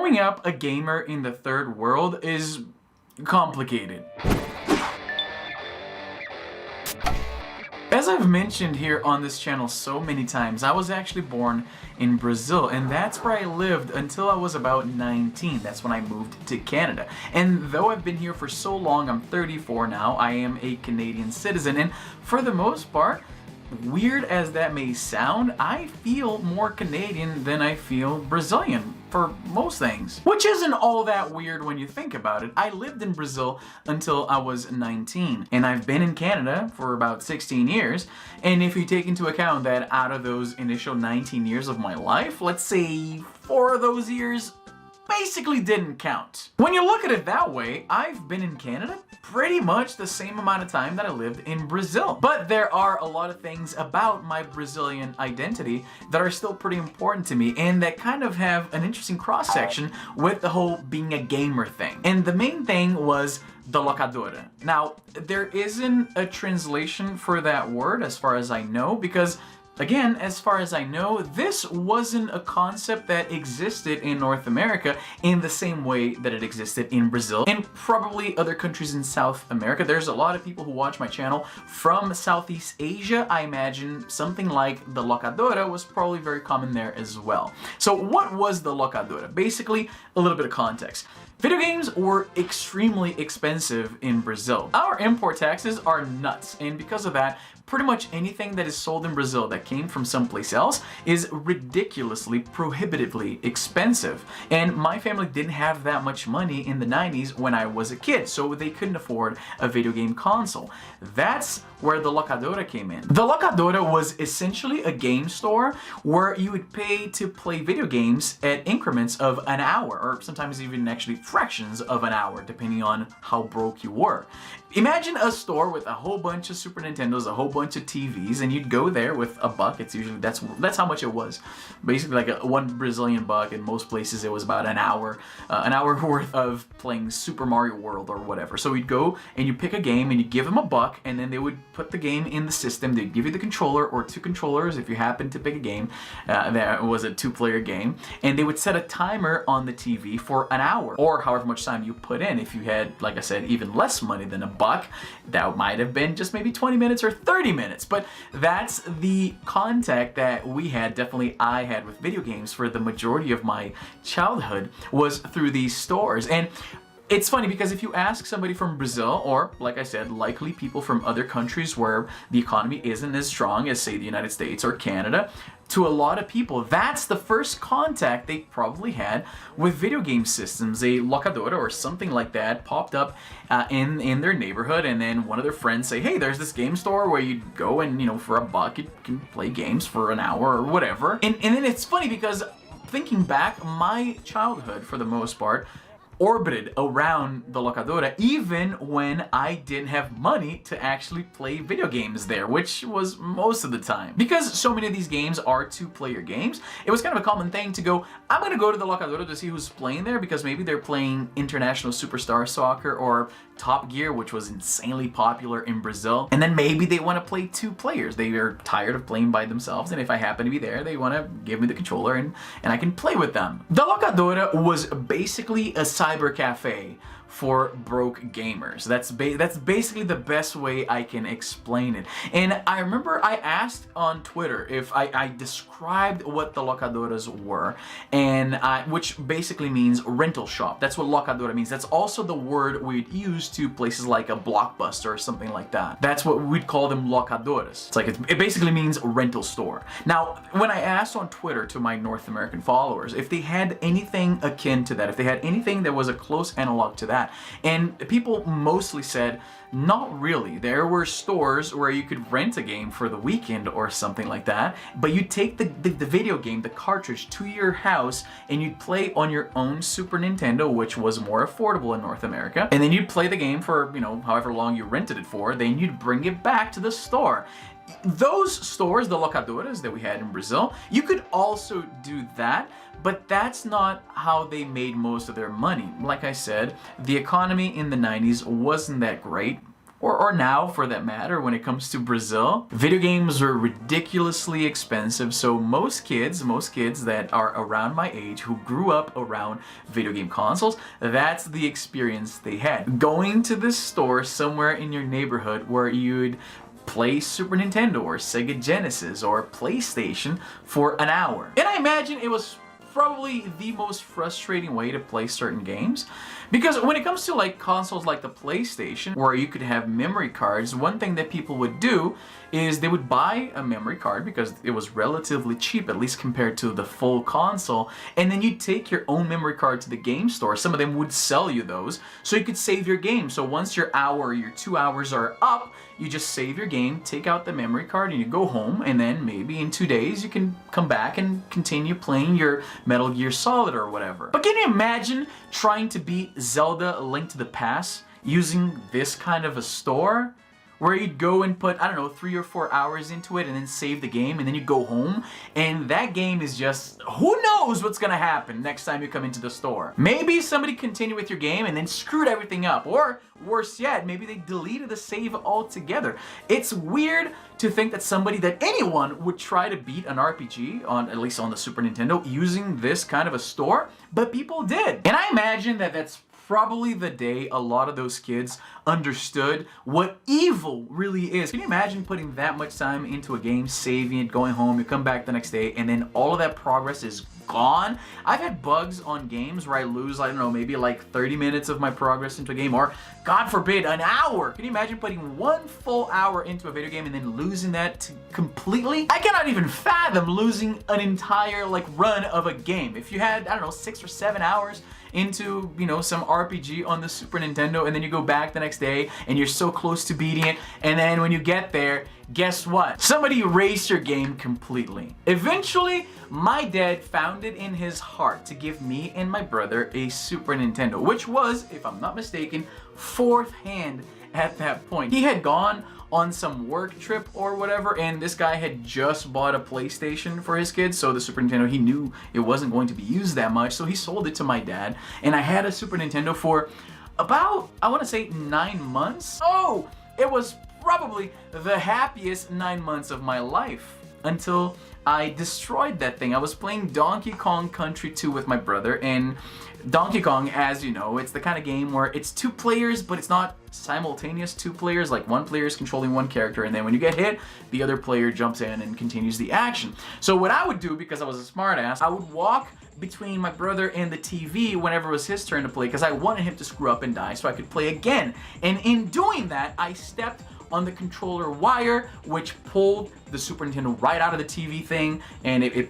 Growing up a gamer in the third world is complicated. As I've mentioned here on this channel so many times, I was actually born in Brazil, and that's where I lived until I was about 19. That's when I moved to Canada. And though I've been here for so long, I'm 34 now, I am a Canadian citizen, and for the most part, weird as that may sound, I feel more Canadian than I feel Brazilian for most things. Which isn't all that weird when you think about it. I lived in Brazil until I was 19, and I've been in Canada for about 16 years, and if you take into account that out of those initial 19 years of my life, let's say 4 of those years basically didn't count. When you look at it that way, I've been in Canada pretty much the same amount of time that I lived in Brazil. But there are a lot of things about my Brazilian identity that are still pretty important to me and that kind of have an interesting cross-section with the whole being a gamer thing. And the main thing was the Locadora. Now, there isn't a translation for that word as far as I know, because again, as far as I know, this wasn't a concept that existed in North America in the same way that it existed in Brazil and probably other countries in South America. There's a lot of people who watch my channel from Southeast Asia. I imagine something like the Locadora was probably very common there as well. So what was the Locadora? Basically, a little bit of context. Video games were extremely expensive in Brazil. Our import taxes are nuts, and because of that, pretty much anything that is sold in Brazil that came from someplace else is ridiculously, prohibitively expensive. And my family didn't have that much money in the 90s when I was a kid, so they couldn't afford a video game console. That's where the Locadora came in. The Locadora was essentially a game store where you would pay to play video games at increments of an hour, or sometimes even actually fractions of an hour, depending on how broke you were. Imagine a store with a whole bunch of Super Nintendos, a whole bunch of TVs, and you'd go there with a buck. It's usually, that's how much it was. Basically like one Brazilian buck. In most places it was about an hour worth of playing Super Mario World or whatever. So you'd go and you pick a game and you give them a buck, and then they would put the game in the system. They'd give you the controller or 2 controllers if you happen to pick a game that was a 2-player game, and they would set a timer on the TV for an hour or however much time you put in. If you had, like I said, even less money than a buck, that might have been just maybe 20 minutes or 30 minutes. But that's the contact that we had, definitely I had, with video games for the majority of my childhood was through these stores. And it's funny because if you ask somebody from Brazil, or like I said, likely people from other countries where the economy isn't as strong as, say, the United States or Canada, to a lot of people, that's the first contact they probably had with video game systems. A Locadora or something like that popped up in their neighborhood, and then one of their friends say, hey, there's this game store where you go and, you know, for a buck you can play games for an hour or whatever. And then it's funny because thinking back, my childhood, for the most part, orbited around the Locadora even when I didn't have money to actually play video games there, which was most of the time. Because so many of these games are 2-player games, it was kind of a common thing to go, I'm gonna go to the Locadora to see who's playing there, because maybe they're playing International Superstar Soccer or Top Gear, which was insanely popular in Brazil, and then maybe they want to play 2 players. They are tired of playing by themselves, and if I happen to be there, they want to give me the controller and I can play with them. The Locadora was basically a cyber cafe for broke gamers. That's basically the best way I can explain it. And I remember I asked on Twitter if I described what the Locadoras were, and which basically means rental shop. That's what Locadora means. That's also the word we'd use to places like a Blockbuster or something like that. That's what we'd call them, Locadoras. It's like it basically means rental store. Now, when I asked on Twitter to my North American followers if they had anything akin to that, if they had anything that was a close analog to that, and people mostly said, not really. There were stores where you could rent a game for the weekend or something like that, but you'd take the video game, the cartridge, to your house and you'd play on your own Super Nintendo, which was more affordable in North America, and then you'd play the game for, you know, however long you rented it for, then you'd bring it back to the store. Those stores, the Locadoras that we had in Brazil, you could also do that, but that's not how they made most of their money. Like I said, the economy in the 90s wasn't that great. or now for that matter, when it comes to Brazil, video games are ridiculously expensive. So most kids that are around my age who grew up around video game consoles, that's the experience they had. Going to this store somewhere in your neighborhood where you'd play Super Nintendo or Sega Genesis or PlayStation for an hour. And I imagine it was probably the most frustrating way to play certain games, because when it comes to like consoles like the PlayStation where you could have memory cards, one thing that people would do is they would buy a memory card because it was relatively cheap, at least compared to the full console, and then you'd take your own memory card to the game store. Some of them would sell you those so you could save your game. So once your hour or your 2 hours are up, you just save your game, take out the memory card, and you go home, and then maybe in 2 days you can come back and continue playing your Metal Gear Solid or whatever. But can you imagine trying to beat Zelda: A Link to the Past using this kind of a store? Where you'd go and put, I don't know, 3 or 4 hours into it and then save the game, and then you go home, and that game is just, who knows what's gonna happen next time you come into the store. Maybe somebody continued with your game and then screwed everything up, or worse yet, maybe they deleted the save altogether. It's weird to think that anyone would try to beat an RPG, at least on the Super Nintendo, using this kind of a store, but people did. And I imagine that that's probably the day a lot of those kids understood what evil really is. Can you imagine putting that much time into a game, saving it, going home, you come back the next day, and then all of that progress is gone? I've had bugs on games where I lose, I don't know, maybe like 30 minutes of my progress into a game, or God forbid, an hour. Can you imagine putting 1 full hour into a video game and then losing that completely? I cannot even fathom losing an entire run of a game. If you had, I don't know, 6 or 7 hours into, some RPG on the Super Nintendo, and then you go back the next day and you're so close to beating it, and then when you get there, guess what? Somebody erased your game completely. Eventually, my dad found it in his heart to give me and my brother a Super Nintendo, which was, if I'm not mistaken, 4th hand at that point. He had gone on some work trip or whatever, and this guy had just bought a PlayStation for his kids, so the Super Nintendo, he knew it wasn't going to be used that much, so he sold it to my dad, and I had a Super Nintendo for about, I want to say, 9 months. Oh, it was probably the happiest 9 months of my life until I destroyed that thing. I was playing Donkey Kong Country 2 with my brother, and Donkey Kong, as you know, it's the kind of game where it's 2 players, but it's not simultaneous 2 players, like one player is controlling one character, and then when you get hit, the other player jumps in and continues the action. So what I would do, because I was a smartass, I would walk between my brother and the TV whenever it was his turn to play, because I wanted him to screw up and die so I could play again. And in doing that, I stepped on the controller wire, which pulled the Super Nintendo right out of the TV thing, and it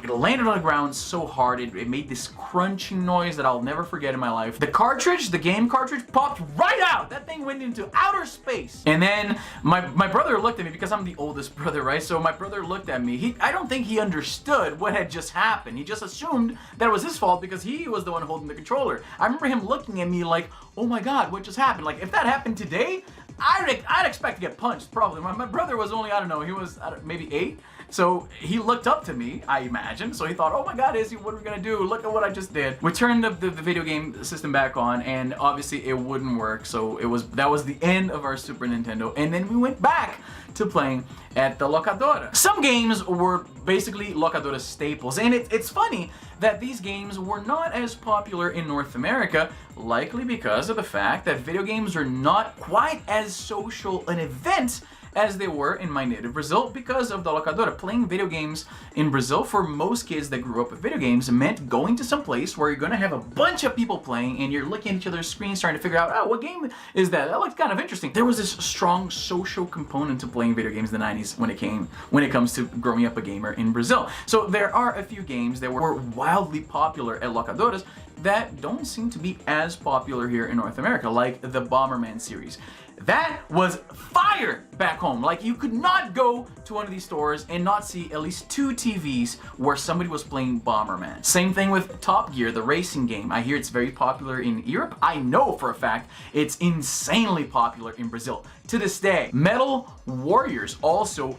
landed on the ground so hard, it made this crunching noise that I'll never forget in my life. The cartridge, the game cartridge, popped right out! That thing went into outer space! And then my brother looked at me, because I'm the oldest brother, right? So my brother looked at me. I don't think he understood what had just happened. He just assumed that it was his fault because he was the one holding the controller. I remember him looking at me like, oh my god, what just happened? Like, if that happened today, I'd expect to get punched, probably. My brother was only, I don't know, he was maybe 8. So he looked up to me, I imagine. So he thought, oh my god, Izzy, what are we gonna do? Look at what I just did. We turned the video game system back on, and obviously it wouldn't work. So that was the end of our Super Nintendo. And then we went back to playing at the Locadora. Some games were basically Locadora staples, and it's funny that these games were not as popular in North America, likely because of the fact that video games are not quite as social an event as they were in my native Brazil because of the Locadora. Playing video games in Brazil for most kids that grew up with video games meant going to some place where you're going to have a bunch of people playing and you're looking at each other's screens trying to figure out, oh, what game is that? That looks kind of interesting. There was this strong social component to playing video games in the 90s when it comes to growing up a gamer in Brazil. So there are a few games that were wildly popular at Locadoras that don't seem to be as popular here in North America, like the Bomberman series. That was fire back home. Like, you could not go to one of these stores and not see at least 2 TVs where somebody was playing Bomberman. Same thing with Top Gear, the racing game. I hear it's very popular in Europe. I know for a fact it's insanely popular in Brazil to this day. Metal Warriors, also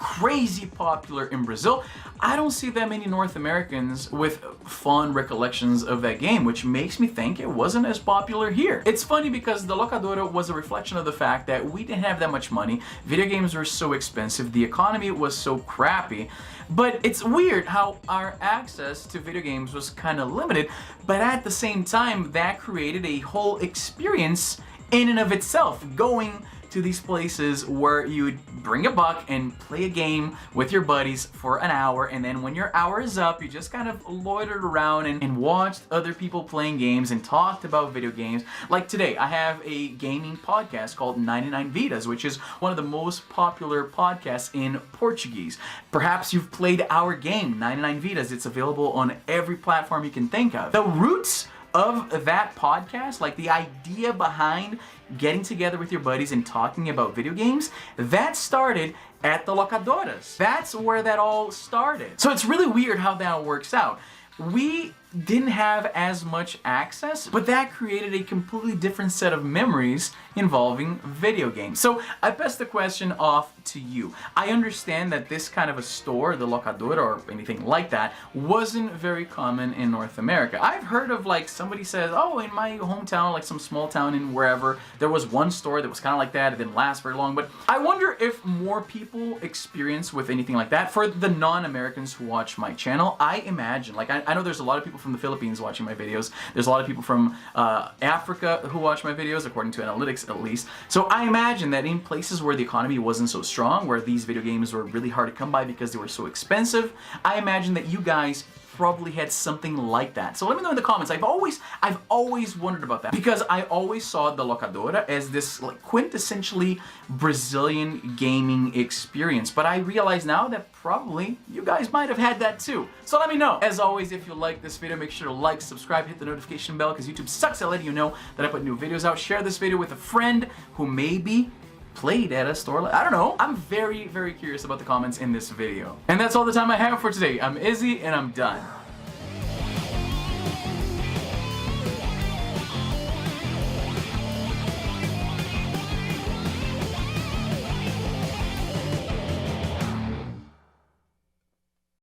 crazy popular in Brazil, I don't see that many North Americans with fond recollections of that game, which makes me think it wasn't as popular here. It's funny because the Locadora was a reflection of the fact that we didn't have that much money, video games were so expensive, the economy was so crappy, but it's weird how our access to video games was kind of limited, but at the same time, that created a whole experience in and of itself, going to these places where you would bring a buck and play a game with your buddies for an hour, and then when your hour is up, you just kind of loitered around and watched other people playing games and talked about video games. Like today, I have a gaming podcast called 99 Vidas, which is one of the most popular podcasts in Portuguese. Perhaps you've played our game, 99 Vidas. It's available on every platform you can think of. The roots of that podcast, like the idea behind getting together with your buddies and talking about video games, that started at the Locadoras. That's where that all started. So it's really weird how that works out. We didn't have as much access, but that created a completely different set of memories involving video games. So I pass the question off to you. I understand that this kind of a store, the Locadora or anything like that, wasn't very common in North America. I've heard of, like, somebody says, oh, in my hometown, like some small town in wherever, there was one store that was kind of like that. It didn't last very long, but I wonder if more people experience with anything like that. For the non-Americans who watch my channel, I imagine, like, I know there's a lot of people from the Philippines watching my videos. There's a lot of people from Africa who watch my videos, according to analytics at least. So I imagine that in places where the economy wasn't so strong, where these video games were really hard to come by because they were so expensive, I imagine that you guys probably had something like that. So let me know in the comments. I've always wondered about that, because I always saw the Locadora as this, like, quintessentially Brazilian gaming experience, but I realize now that probably you guys might have had that too. So let me know. As always, if you like this video, make sure to like, subscribe, hit the notification bell, because YouTube sucks at letting you know that I put new videos out. Share this video with a friend who maybe played at a store. I don't know. I'm very, very curious about the comments in this video. And that's all the time I have for today. I'm Izzy, and I'm done.